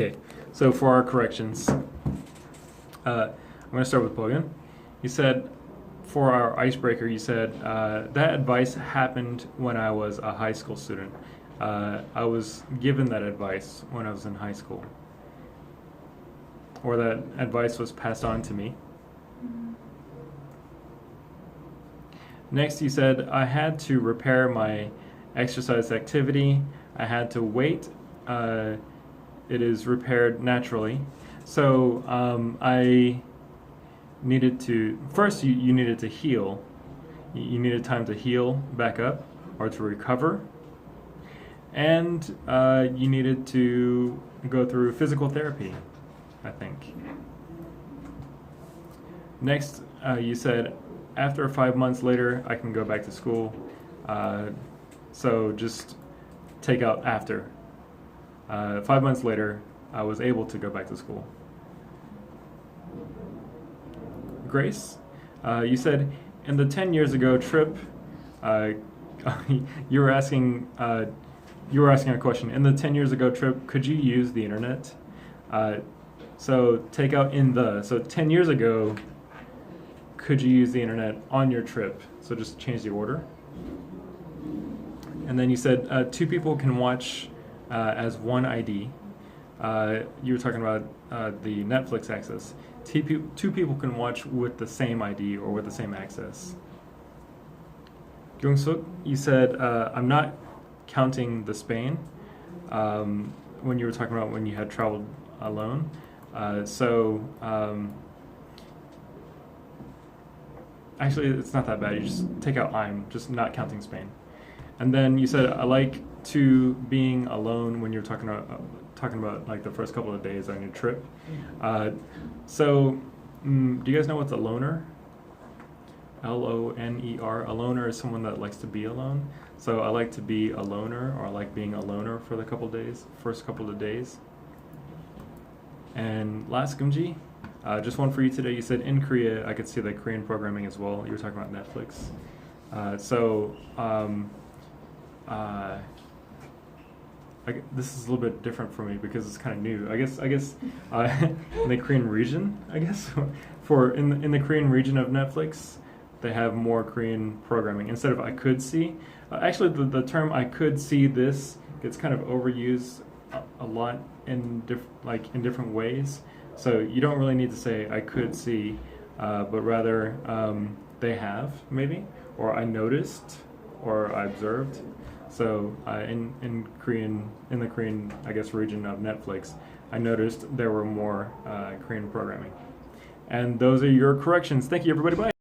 Okay, so for our corrections, I'm going to start with Bogan. You said, for our icebreaker, you said, that advice happened when I was a high school student. I was given that advice when I was in high school. Or that advice was passed on to me. Next, you said, I had to repair my exercise activity. I had to wait. It is repaired naturally. So I needed to, first you needed to heal. You needed time to heal back up or to recover. And you needed to go through physical therapy, I think. Next, you said, after 5 months later, I can go back to school. So just take out after. 5 months later, I was able to go back to school. Grace, you said, in the 10 years ago trip, you were asking a question. In the 10 years ago trip, could you use the internet? So take out in the. So 10 years ago, could you use the internet on your trip? So just change the order. And then you said two people can watch as one ID. You were talking about the Netflix access. Two people can watch with the same ID or with the same access. Gyeong-suk, you said, I'm not counting the Spain when you were talking about when you had traveled alone. Actually, it's not that bad. You just take out I'm, just not counting Spain. And then you said, I like to being alone when you're talking about like the first couple of days on your trip. Do you guys know what's a loner? L-O-N-E-R. A loner is someone that likes to be alone. So I like to be a loner, or I like being a loner for the first couple of days. And last, Gumji, just one for you today. You said in Korea, I could see the Korean programming as well. You were talking about Netflix. This is a little bit different for me because it's kind of new. I guess in the Korean region, in the Korean region of Netflix, they have more Korean programming instead of I could see. Actually, the term I could see this gets kind of overused a lot in different ways. So you don't really need to say I could see, but rather they have maybe, or I noticed, or I observed. So in the Korean, I guess, region of Netflix, I noticed there were more Korean programming. And those are your corrections. Thank you, everybody. Bye.